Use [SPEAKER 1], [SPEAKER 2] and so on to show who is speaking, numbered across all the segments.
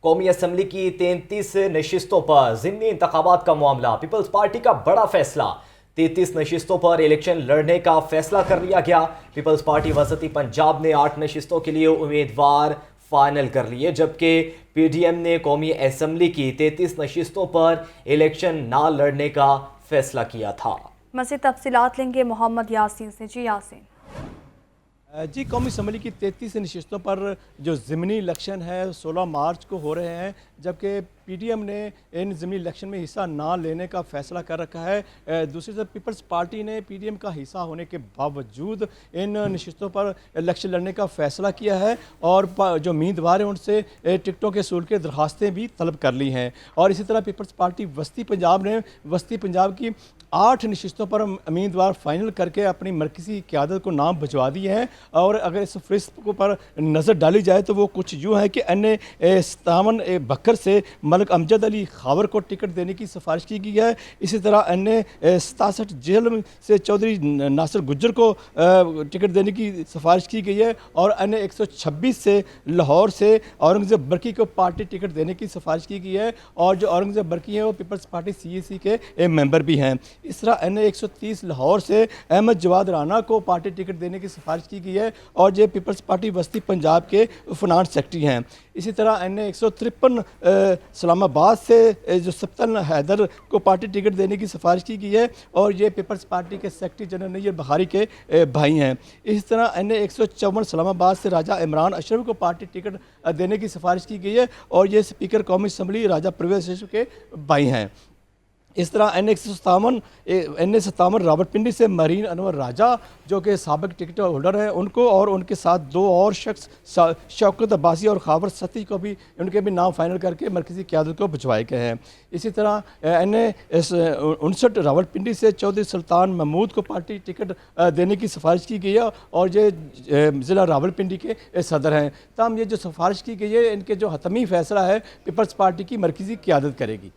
[SPEAKER 1] قومی اسمبلی کی 33 نشستوں پر ضمنی انتخابات کا معاملہ، پیپلز پارٹی کا بڑا فیصلہ، 33 نشستوں پر الیکشن لڑنے کا فیصلہ کر لیا گیا۔ پیپلز پارٹی وسطی پنجاب نے 8 نشستوں کے لیے امیدوار فائنل کر لیے، جبکہ پی ڈی ایم نے قومی اسمبلی کی 33 نشستوں پر الیکشن نہ لڑنے کا فیصلہ کیا تھا۔
[SPEAKER 2] مزید تفصیلات لیں گے محمد یاسین سے۔ جی یاسین۔
[SPEAKER 3] جی، قومی اسمبلی کی 33 نشستوں پر جو ضمنی الیکشن ہے 16 مارچ کو ہو رہے ہیں، جبکہ پی ڈی ایم نے ان ضمنی الیکشن میں حصہ نہ لینے کا فیصلہ کر رکھا ہے۔ دوسری طرف پیپلز پارٹی نے پی ڈی ایم کا حصہ ہونے کے باوجود ان نشستوں پر الیکشن لڑنے کا فیصلہ کیا ہے، اور جو امیدوار ہیں ان سے ٹکٹوں کے اصول کے درخواستیں بھی طلب کر لی ہیں۔ اور اسی طرح پیپلز پارٹی وسطی پنجاب نے وسطی پنجاب کی 8 نشستوں پر امیدوار فائنل کر کے اپنی مرکزی قیادت کو نام بھجوا دیے ہیں، اور اگر اس فہرست پر نظر ڈالی جائے تو وہ کچھ یوں ہے کہ این57 بکر سے ملک امجد علی خاور کو ٹکٹ دینے کی سفارش کی گئی ہے۔ اسی طرح این67 جہلم سے چودھری ناصر گجر کو ٹکٹ دینے کی سفارش کی گئی ہے، اور این126 سے لاہور سے اورنگزیب برقی کو پارٹی ٹکٹ دینے کی سفارش کی گئی ہے، اور جو اورنگزیب برقی ہیں وہ پیپلز پارٹی CAC کے ممبر بھی ہیں۔ اس طرح این130 لاہور سے احمد جواد رانا کو پارٹی ٹکٹ دینے کی سفارش کی گئی ہے، اور یہ پیپلز پارٹی وسطی پنجاب کے فنانس سیکرٹری ہیں۔ اسی طرح این153 اسلام آباد سے جو سبطن حیدر کو پارٹی ٹکٹ دینے کی سفارش کی گئی ہے، اور یہ پیپلز پارٹی کے سیکرٹری جنرل نیر بخاری کے بھائی ہیں۔ اسی طرح این154 اسلام آباد سے راجہ عمران اشرف کو پارٹی ٹکٹ دینے کی سفارش کی گئی ہے، اور یہ اسپیکر قومی اسمبلی راجہ پرویز اشرف کے بھائی ہیں۔ اس طرح این57 راولپنڈی سے مرین انور راجہ جو کہ سابق ٹکٹ ہولڈر ہیں ان کو، اور ان کے ساتھ 2 اور شخص شوکت عباسی اور خاور ستی کو بھی ان کے بھی نام فائنل کر کے مرکزی قیادت کو بھجوائے گئے ہیں۔ اسی طرح این59 راولپنڈی سے چودھری سلطان محمود کو پارٹی ٹکٹ دینے کی سفارش کی گئی ہے، اور یہ ضلع راولپنڈی کے صدر ہیں۔ تاہم یہ جو سفارش کی گئی ہے ان کے جو حتمی فیصلہ ہے پیپلز پارٹی کی مرکزی قیادت کرے گی۔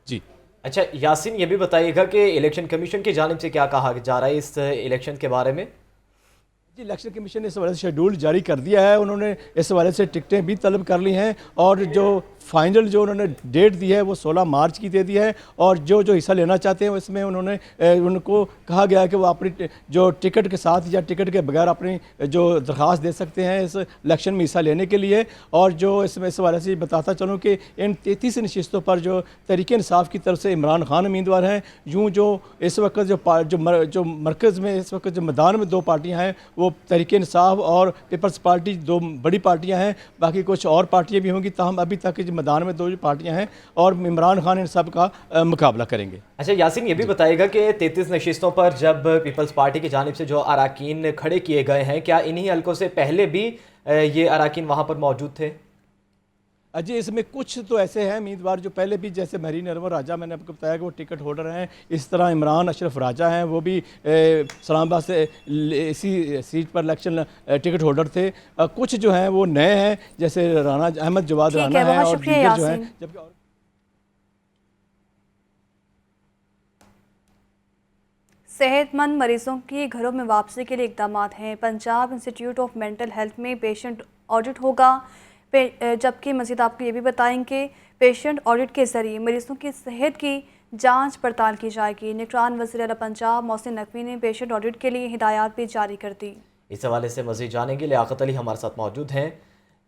[SPEAKER 3] جی
[SPEAKER 1] اچھا یاسین، یہ بھی بتائیے گا کہ الیکشن کمیشن کی جانب سے کیا کہا جا رہا ہے اس الیکشن کے بارے میں؟
[SPEAKER 3] جی، الیکشن کمیشن نے اس حوالے سے شیڈول جاری کر دیا ہے، انہوں نے اس حوالے سے ٹکٹیں بھی طلب کر لی ہیں، اور جو فائنل جو انہوں نے ڈیٹ دی ہے وہ 16 مارچ کی دے دی ہے، اور جو حصہ لینا چاہتے ہیں اس میں انہوں نے ان کو کہا گیا ہے کہ وہ اپنی جو ٹکٹ کے ساتھ یا ٹکٹ کے بغیر اپنی جو درخواست دے سکتے ہیں اس الیکشن میں حصہ لینے کے لیے۔ اور جو اس میں اس حوالے سے بتاتا چلوں کہ ان 33 نشستوں پر جو تحریک انصاف کی طرف سے عمران خان امیدوار ہیں، یوں جو اس وقت جو مرکز میں اس وقت جو میدان میں 2 پارٹیاں ہیں وہ تحریک انصاف اور پیپلز پارٹی 2 بڑی پارٹیاں ہیں، باقی کچھ اور پارٹیاں بھی ہوں گی، تاہم ابھی تک میدان میں 2 پارٹیاں ہیں، اور عمران خان ان سب کا مقابلہ کریں گے۔
[SPEAKER 1] اچھا یاسین، یہ بھی بتائیے گا کہ 33 نشستوں پر جب پیپلز پارٹی کی جانب سے جو اراکین کھڑے کیے گئے ہیں، کیا انہی حلقوں سے پہلے بھی یہ اراکین وہاں پر موجود تھے؟
[SPEAKER 3] جی، اس میں کچھ تو ایسے ہیں امیدوار جو پہلے بھی، جیسے مرین انور راجہ میں نے آپ کو بتایا کہ وہ ٹکٹ ہولڈر ہیں، اس طرح عمران اشرف راجہ ہیں، وہ بھی اسلام آباد سے اسی سیٹ پر الیکشن ٹکٹ ہولڈر تھے۔ کچھ جو ہیں وہ نئے ہیں، جیسے رانا احمد جواد رانا ہیں، اور دیگر جو ہیں جبکہ
[SPEAKER 2] صحت مند مریضوں کی گھروں میں واپسی کے لیے اقدامات ہیں۔ Punjab institute of mental health میں پیشنٹ آڈٹ ہوگا، جبکہ مزید آپ کو یہ بھی بتائیں کہ پیشنٹ آڈٹ کے ذریعے مریضوں کی صحت کی جانچ پڑتال کی جائے گی۔ نگران وزیر اعلیٰ پنجاب محسن نقوی نے پیشنٹ آڈٹ کے لیے ہدایات بھی جاری کر دی۔
[SPEAKER 1] اس حوالے سے مزید جانیں گے، لیاقت علی ہمارے ساتھ موجود ہیں،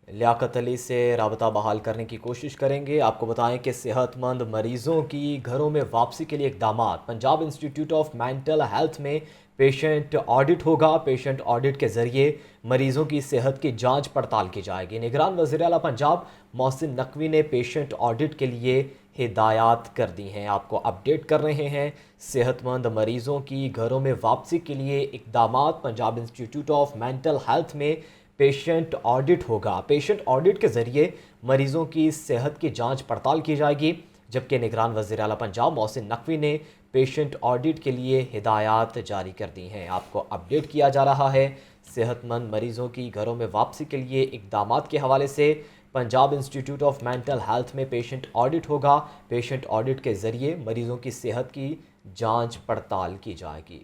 [SPEAKER 1] لیاقت علی سے رابطہ بحال کرنے کی کوشش کریں گے۔ آپ کو بتائیں کہ صحت مند مریضوں کی گھروں میں واپسی کے لیے اقدامات، Punjab institute of mental health میں پیشنٹ آڈٹ ہوگا، پیشنٹ آڈٹ کے ذریعے مریضوں کی صحت کی جانچ پڑتال کی جائے گی۔ نگران وزیر اعلیٰ پنجاب محسن نقوی نے پیشنٹ آڈٹ کے لیے ہدایات کر دی ہیں، آپ کو اپڈیٹ کر رہے ہیں۔ صحت مند مریضوں کی گھروں میں واپسی کے لیے اقدامات، Punjab institute of mental health میں پیشنٹ آڈٹ ہوگا، پیشنٹ آڈٹ کے ذریعے مریضوں کی صحت کی جانچ پڑتال کی جائے گی، جبکہ نگران وزیر اعلیٰ پنجاب محسن نقوی نے پیشنٹ آڈٹ کے لیے ہدایات جاری کر دی ہیں۔ آپ کو اپڈیٹ کیا جا رہا ہے صحت مند مریضوں کی گھروں میں واپسی کے لیے اقدامات کے حوالے سے۔ Punjab institute of mental health میں پیشنٹ آڈٹ ہوگا، پیشنٹ آڈٹ کے ذریعے مریضوں کی صحت کی جانچ پڑتال کی جائے گی۔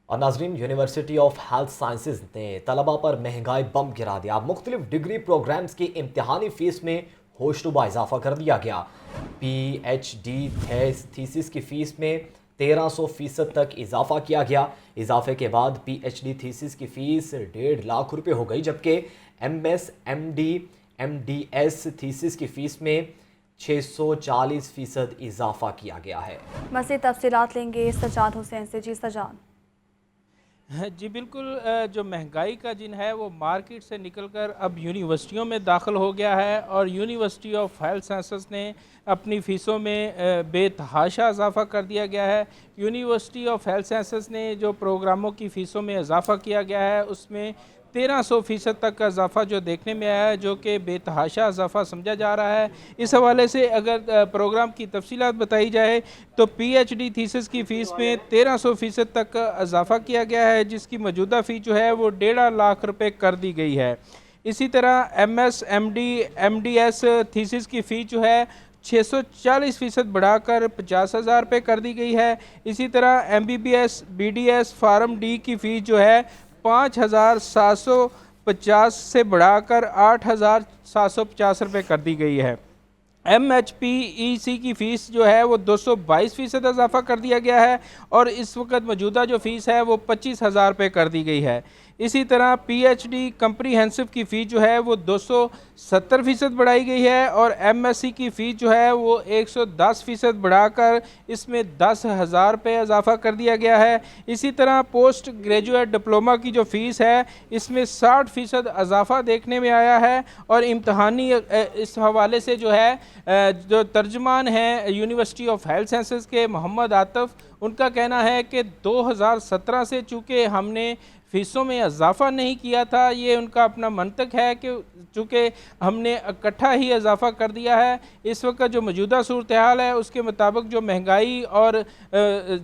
[SPEAKER 1] اور ناظرین، یونیورسٹی آف ہیلتھ سائنسز نے طلبہ پر مہنگائی بم گرا دیا۔ مختلف ڈگری پروگرامز کی امتحانی فیس میں ہوشربا اضافہ کر دیا گیا۔ پی ایچ ڈی تھیسس کی فیس میں 1300% تک اضافہ کیا گیا۔ اضافے کے بعد پی ایچ ڈی تھیسس کی فیس 1.5 لاکھ روپے ہو گئی، جبکہ M S M D S thesis کی فیس میں 640% اضافہ کیا گیا ہے۔
[SPEAKER 2] مزید تفصیلات لیں گے سجاد حسین سے۔ جی سجاد۔
[SPEAKER 4] جی بالکل، جو مہنگائی کا جن ہے وہ مارکیٹ سے نکل کر اب یونیورسٹیوں میں داخل ہو گیا ہے، اور یونیورسٹی آف ہیلتھ سائنسز نے اپنی فیسوں میں بے تحاشا اضافہ کر دیا گیا ہے۔ یونیورسٹی آف ہیلتھ سائنسز نے جو پروگراموں کی فیسوں میں اضافہ کیا گیا ہے اس میں 1300% تک کا اضافہ جو دیکھنے میں آیا ہے، جو کہ بے تحاشا اضافہ سمجھا جا رہا ہے۔ اس حوالے سے اگر پروگرام کی تفصیلات بتائی جائے تو پی ایچ ڈی تھیسس کی فیس میں 1300% تک کا اضافہ کیا گیا ہے، جس کی موجودہ فی جو ہے وہ 1.5 لاکھ روپے کر دی گئی ہے۔ اسی طرح M S M D S thesis کی فی جو ہے 640% بڑھا کر 50,000 روپے کر دی گئی ہے۔ اسی طرح M B B S B D S pharm D کی فیس جو ہے 5,750 سے بڑھا کر 8,750 روپے کر دی گئی ہے۔ ایم ایچ پی ای سی کی فیس جو ہے وہ 222% اضافہ کر دیا گیا ہے، اور اس وقت موجودہ جو فیس ہے وہ 25,000 روپے کر دی گئی ہے۔ اسی طرح پی ایچ ڈی کمپریہنسو کی فیس جو ہے وہ 270% بڑھائی گئی ہے، اور ایم ایس سی کی فیس جو ہے وہ 110% بڑھا کر اس میں 10,000 روپے اضافہ کر دیا گیا ہے۔ اسی طرح پوسٹ گریجویٹ ڈپلومہ کی جو فیس ہے اس میں 60% اضافہ دیکھنے میں آیا ہے، اور امتحانی اس حوالے سے جو ہے جو ترجمان ہیں یونیورسٹی آف ہیلتھ سائنسز کے محمد عاطف، ان کا کہنا ہے کہ 2017 سے چونکہ ہم نے فیسوں میں اضافہ نہیں کیا تھا، یہ ان کا اپنا منطق ہے کہ چونکہ ہم نے اکٹھا ہی اضافہ کر دیا ہے۔ اس وقت جو موجودہ صورتحال ہے اس کے مطابق جو مہنگائی اور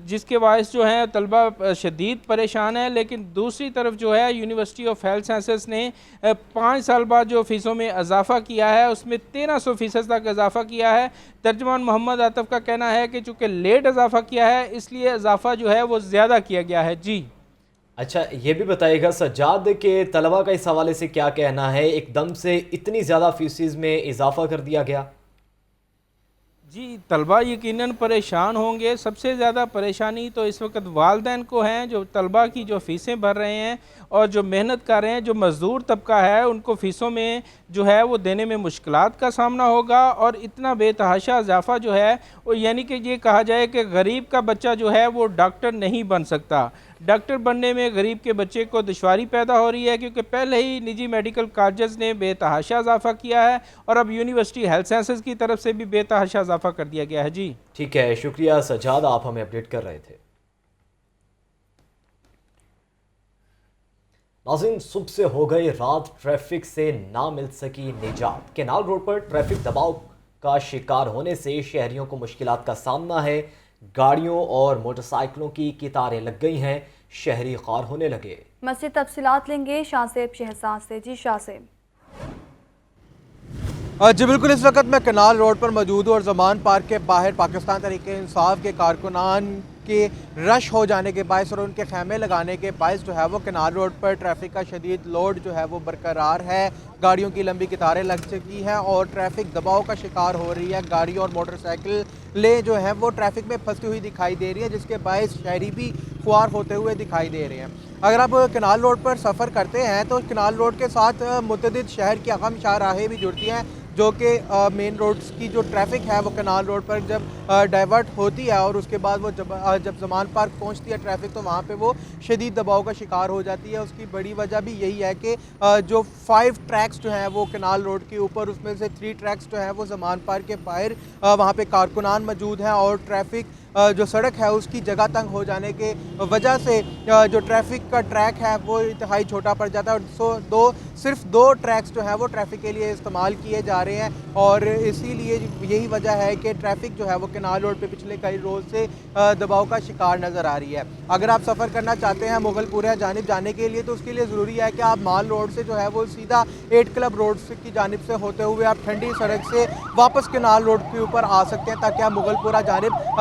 [SPEAKER 4] جس کے باعث جو ہے طلبہ شدید پریشان ہے، لیکن دوسری طرف جو ہے یونیورسٹی آف ہیلتھ سائنسز نے 5 سال بعد جو فیسوں میں اضافہ کیا ہے اس میں 1300% تک اضافہ کیا ہے۔ ترجمان محمد عاطف کا کہنا ہے کہ چونکہ لیٹ اضافہ کیا ہے اس لیے اضافہ جو ہے وہ زیادہ کیا گیا ہے۔ جی
[SPEAKER 1] اچھا، یہ بھی بتائیے گا سجاد کہ طلبہ کا اس حوالے سے کیا کہنا ہے، ایک دم سے اتنی زیادہ فیسز میں اضافہ کر دیا گیا؟
[SPEAKER 4] جی طلبہ یقیناً پریشان ہوں گے۔ سب سے زیادہ پریشانی تو اس وقت والدین کو ہیں، جو طلبہ کی جو فیسیں بھر رہے ہیں اور جو محنت کر رہے ہیں، جو مزدور طبقہ ہے ان کو فیسوں میں جو ہے وہ دینے میں مشکلات کا سامنا ہوگا، اور اتنا بے تحاشا اضافہ جو ہے وہ یعنی کہ یہ کہا جائے کہ غریب کا بچہ جو ہے وہ ڈاکٹر نہیں بن سکتا۔ ڈاکٹر بننے میں غریب کے بچے کو دشواری پیدا ہو رہی ہے، کیونکہ پہلے ہی نجی میڈیکل کالجز نے بے تحاشا اضافہ کیا ہے، اور اب یونیورسٹی ہیلتھ سائنسز کی طرف سے بھی بے تحاشا اضافہ کر دیا گیا ہے۔ جی
[SPEAKER 1] ٹھیک ہے، شکریہ سجاد، آپ ہمیں اپڈیٹ کر رہے تھے۔ ناظرین، صبح سے ہو گئی رات ٹریفک سے نہ مل سکی نجات۔ کینال روڈ پر ٹریفک دباؤ کا شکار ہونے سے شہریوں کو مشکلات کا سامنا ہے۔ گاڑیوں اور موٹر سائیکلوں کی قطاریں لگ گئی ہیں، شہری خوار ہونے لگے۔
[SPEAKER 2] مزید تفصیلات لیں گے شاہزیب شہزاد سے۔ جی شاہزیب۔
[SPEAKER 5] جی بالکل، اس وقت میں کینال روڈ پر موجود ہوں، اور زمان پارک کے باہر پاکستان تحریک انصاف کے کارکنان کے رش ہو جانے کے باعث اور ان کے خیمے لگانے کے باعث جو ہے وہ کینال روڈ پر ٹریفک کا شدید لوڈ جو ہے وہ برقرار ہے۔ گاڑیوں کی لمبی قطاریں لگ چکی ہیں اور ٹریفک دباؤ کا شکار ہو رہی ہے۔ گاڑیوں اور موٹر سائیکل جو ہیں وہ ٹریفک میں پھنسی ہوئی دکھائی دے رہی ہیں، جس کے باعث شہری بھی خوار ہوتے ہوئے دکھائی دے رہے ہیں۔ اگر آپ کینال روڈ پر سفر کرتے ہیں تو کینال روڈ کے ساتھ متعدد شہر کی اہم شاہراہیں بھی جڑتی ہیں، جو کہ مین روڈز کی جو ٹریفک ہے وہ کینال روڈ پر جب ڈائیورٹ ہوتی ہے اور اس کے بعد وہ جب زمان پارک پہنچتی ہے ٹریفک، تو وہاں پہ وہ شدید دباؤ کا شکار ہو جاتی ہے۔ اس کی بڑی وجہ بھی یہی ہے کہ جو 5 ٹریکس جو ہیں وہ کینال روڈ کے اوپر، اس میں سے 3 ٹریکس جو ہیں وہ زمان پارک کے باہر وہاں پہ کارکنان موجود ہیں، اور ٹریفک جو سڑک ہے اس کی جگہ تنگ ہو جانے کے وجہ سے جو ٹریفک کا ٹریک ہے وہ انتہائی چھوٹا پڑ جاتا ہے، اور صرف 2 ٹریکس جو ہیں وہ ٹریفک کے لیے استعمال کیے جا رہے ہیں، اور اسی لیے یہی وجہ ہے کہ ٹریفک جو ہے وہ کینال روڈ پہ پچھلے کئی روز سے دباؤ کا شکار نظر آ رہی ہے۔ اگر آپ سفر کرنا چاہتے ہیں مغل پورہ جانب جانے کے لیے تو اس کے لیے ضروری ہے کہ آپ مال روڈ سے جو ہے وہ سیدھا 8 کلب روڈ کی جانب سے ہوتے ہوئے آپ ٹھنڈی سڑک سے واپس کینال روڈ کے اوپر آ سکتے ہیں، تاکہ آپ مغل پورہ جانب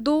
[SPEAKER 2] 2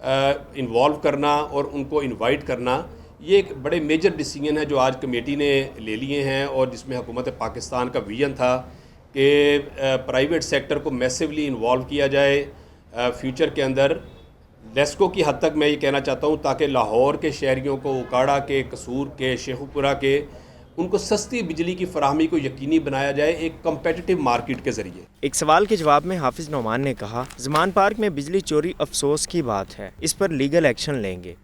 [SPEAKER 6] انوالو کرنا اور ان کو انوائٹ کرنا، یہ ایک بڑے میجر ڈیسیجن ہے جو آج کمیٹی نے لے لیے ہیں، اور جس میں حکومت پاکستان کا ویژن تھا کہ پرائیویٹ سیکٹر کو میسیولی انوالو کیا جائے فیوچر کے اندر، لیسکو کی حد تک میں یہ کہنا چاہتا ہوں، تاکہ لاہور کے شہریوں کو، اکاڑا کے، قصور کے، شیخوپورہ کے، ان کو سستی بجلی کی فراہمی کو یقینی بنایا جائے ایک کمپیٹیٹو مارکیٹ کے ذریعے۔
[SPEAKER 7] ایک سوال کے جواب میں حافظ نعمان نے کہا، زمان پارک میں بجلی چوری افسوس کی بات ہے، اس پر لیگل ایکشن لیں گے۔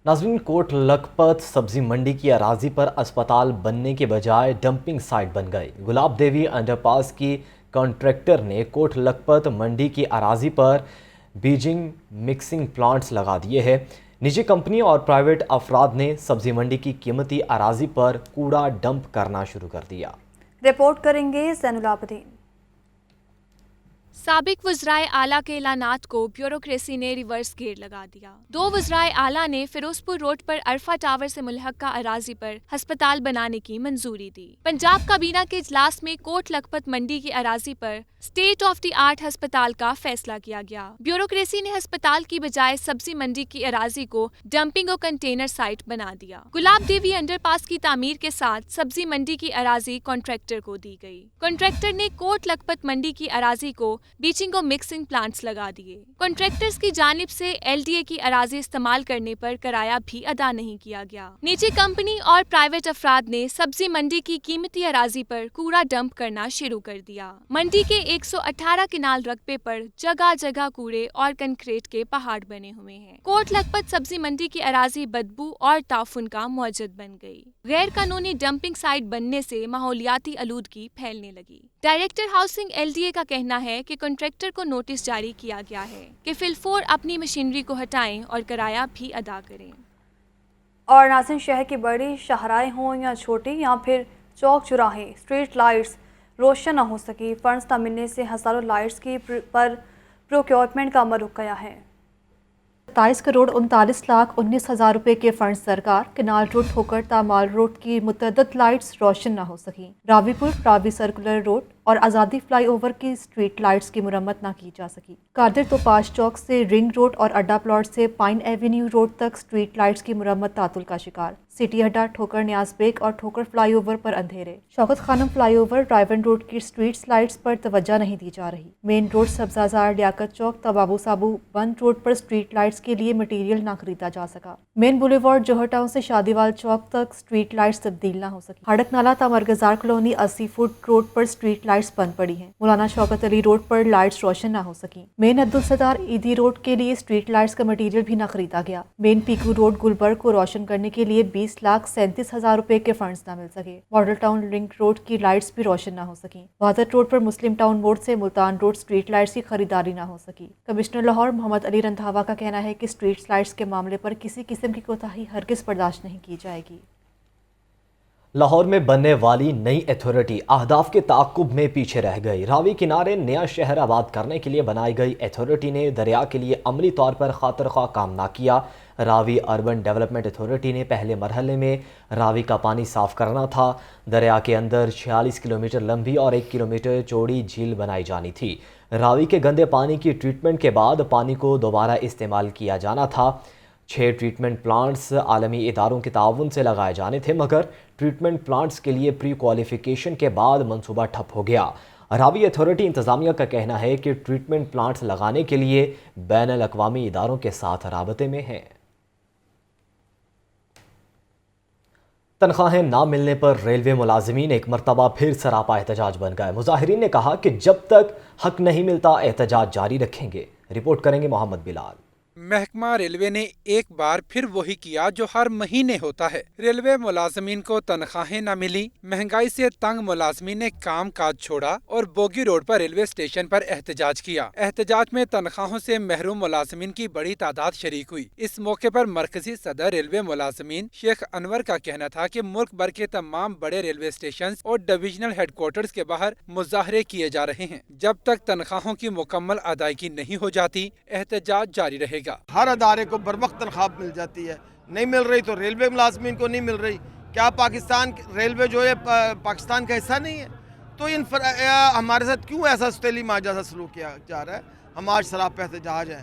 [SPEAKER 1] ناظرین، کوٹ لکھپت سبزی منڈی کی اراضی پر اسپتال بننے کے بجائے ڈمپنگ سائٹ بن گئی۔ گلاب دیوی انڈر پاس کی کانٹریکٹر نے کوٹ لکھپت منڈی کی اراضی پر بیجنگ مکسنگ پلانٹس لگا دیے ہیں۔ نجی کمپنی اور پرائیویٹ افراد نے سبزی منڈی کی قیمتی اراضی پر کوڑا ڈمپ کرنا شروع کر دیا۔
[SPEAKER 2] رپورٹ کریں گے زین العابدین۔
[SPEAKER 8] سابق وزرائے اعلیٰ کے اعلانات کو بیوروکریسی نے ریورس گیئر لگا دیا۔ 2 وزرائے اعلیٰ نے فیروزپور روڈ پر عرفہ ٹاور سے ملحقہ اراضی پر ہسپتال بنانے کی منظوری دی۔ پنجاب کابینہ کے اجلاس میں کوٹ لکھپت منڈی کی اراضی پر اسٹیٹ آف دی آرٹ ہسپتال کا فیصلہ کیا گیا۔ بیوروکریسی نے ہسپتال کی بجائے سبزی منڈی کی اراضی کو ڈمپنگ اور کنٹینر سائٹ بنا دیا۔ گلاب دیوی انڈر پاس کی تعمیر کے ساتھ سبزی منڈی کی اراضی کانٹریکٹر کو دی گئی۔ کانٹریکٹر نے کوٹ لکھپت منڈی کی اراضی کو بیچنگ اور مکسنگ پلانٹس لگا دیے۔ کانٹریکٹرز کی جانب سے ایل ڈی اے کی اراضی استعمال کرنے پر کرایہ بھی ادا نہیں کیا گیا۔ نجی کمپنی اور پرائیویٹ افراد نے سبزی منڈی کی قیمتی اراضی پر کوڑا ڈمپ کرنا شروع کر دیا۔ منڈی کے 118 کنال رقبے پر جگہ جگہ کوڑے اور کنکریٹ کے پہاڑ بنے ہوئے ہیں۔ کوٹ لکھپت سبزی منڈی کی اراضی بدبو اور تعفن کا موجد بن گئی۔ غیر قانونی ڈمپنگ سائٹ بننے سے ماحولیاتی آلودگی پھیلنے لگی۔ Director housing L D A کا کہنا ہے کہ کنٹریکٹر کو نوٹس جاری کیا گیا ہے کہ فی الفور اپنی مشینری کو ہٹائیں اور کرایہ بھی ادا کریں۔
[SPEAKER 2] اور ناظرین، شہر کی بڑی شاہراہیں ہوں یا چھوٹی یا پھر چوک چوراہے، اسٹریٹ لائٹس روشن نہ ہو سکی، فنڈز نہ ملنے سے ہزاروں لائٹس کی پر پروکیورمنٹ کا عمل رک گیا ہے۔ 27 کروڑ 39 لاکھ 19 ہزار روپے کے فنڈز درکار۔ کنال روڈ ٹھوکر تامال روڈ کی متعدد لائٹس روشن نہ ہو سکیں۔ راوی پور، راوی سرکولر روڈ اور آزادی فلائی اوور کی اسٹریٹ لائٹس کی مرمت نہ کی جا سکی۔ قادر توپاش چوک سے رنگ روڈ اور اڈا پلاٹ سے پائن ایونیو روڈ تک اسٹریٹ لائٹس کی مرمت تعطل کا شکار۔ سٹی اڈا، ٹھوکر نیاز بیگ اور ٹھوکر فلائی اوور پر اندھیرے۔ شوکت خانم فلائی اوور، ڈرائیون روڈ کی اسٹریٹ لائٹس پر توجہ نہیں دی جا رہی۔ مین روڈ سبزازار، لیاقت چوک، تبابو سابو بند روڈ پر اسٹریٹ لائٹس کے لیے مٹیریل نہ خریدا جا سکا۔ مین بولیوارڈ جوہر ٹاؤن سے شادیوال چوک تک اسٹریٹ لائٹس تبدیل نہ ہو سکی۔ ہڑک نالہ تامرگزار کالونی 80 فٹ روڈ پر اسٹریٹ لائٹس بند پڑی ہیں۔ مولانا شوکت علی روڈ پر لائٹس روشن نہ ہو سکی۔ مین عبدالستار ایدھی روڈ کے لیے اسٹریٹ لائٹس کا مٹیریل بھی نہ خریدا گیا۔ مین پیکو روڈ گلبرگ کو روشن کرنے کے لیے 20,37,000 روپے کے فنڈز نہ مل سکے۔ ماڈل ٹاؤن لنک روڈ کی لائٹس بھی روشن نہ ہو سکیں۔ وادر روڈ پر مسلم ٹاؤن موڑ سے ملتان روڈ اسٹریٹ لائٹس کی خریداری نہ ہو سکی۔ کمشنر لاہور محمد علی رندھاوا کا کہنا ہے کہ اسٹریٹ لائٹس کے معاملے پر کسی قسم کی کوتاہی ہرگز برداشت نہیں کی جائے گی۔
[SPEAKER 1] لاہور میں بننے والی نئی اتھارٹی اہداف کے تعاقب میں پیچھے رہ گئی۔ راوی کنارے نیا شہر آباد کرنے کے لیے بنائی گئی اتھارٹی نے دریا کے لیے عملی طور پر خاطر خواہ کام نہ کیا۔ راوی اربن ڈیولپمنٹ اتھارٹی نے پہلے مرحلے میں راوی کا پانی صاف کرنا تھا۔ دریا کے اندر 46 کلومیٹر لمبی اور 1 کلومیٹر چوڑی جھیل بنائی جانی تھی۔ راوی کے گندے پانی کی ٹریٹمنٹ کے بعد پانی کو دوبارہ استعمال کیا جانا تھا۔ 6 ٹریٹمنٹ پلانٹس عالمی اداروں کے تعاون سے لگائے جانے تھے، مگر ٹریٹمنٹ پلانٹس کے لیے پری کوالیفیکیشن کے بعد منصوبہ ٹھپ ہو گیا۔ راوی اتھارٹی انتظامیہ کا کہنا ہے کہ ٹریٹمنٹ پلانٹس لگانے کے لیے بین الاقوامی اداروں کے ساتھ رابطے میں ہیں۔ تنخواہیں نہ ملنے پر ریلوے ملازمین ایک مرتبہ پھر سراپا احتجاج بن گئے۔ مظاہرین نے کہا کہ جب تک حق نہیں ملتا احتجاج جاری رکھیں گے۔ رپورٹ کریں گے محمد بلال۔
[SPEAKER 4] محکمہ ریلوے نے ایک بار پھر وہی کیا جو ہر مہینے ہوتا ہے۔ ریلوے ملازمین کو تنخواہیں نہ ملی، مہنگائی سے تنگ ملازمین نے کام کاج چھوڑا اور بوگی روڈ پر ریلوے اسٹیشن پر احتجاج کیا۔ احتجاج میں تنخواہوں سے محروم ملازمین کی بڑی تعداد شریک ہوئی۔ اس موقع پر مرکزی صدر ریلوے ملازمین شیخ انور کا کہنا تھا کہ ملک بھر کے تمام بڑے ریلوے اسٹیشن اور ڈویژنل ہیڈ کوارٹرز کے باہر مظاہرے کیے جا رہے ہیں۔ جب تک تنخواہوں کی مکمل ادائیگی نہیں ہو جاتی، احتجاج جاری رہے گا۔
[SPEAKER 9] ہر ادارے کو بر وقت تنخواہ مل جاتی ہے، نہیں مل رہی تو ریلوے ملازمین کو نہیں مل رہی۔ کیا پاکستان ریلوے جو ہے پاکستان کا حصہ نہیں ہے؟ تو ہمارے ساتھ کیوں ایسا سٹیلی ماجا سا سلوک کیا جا رہا ہے؟ ہم آج سراپا احتجاج ہیں۔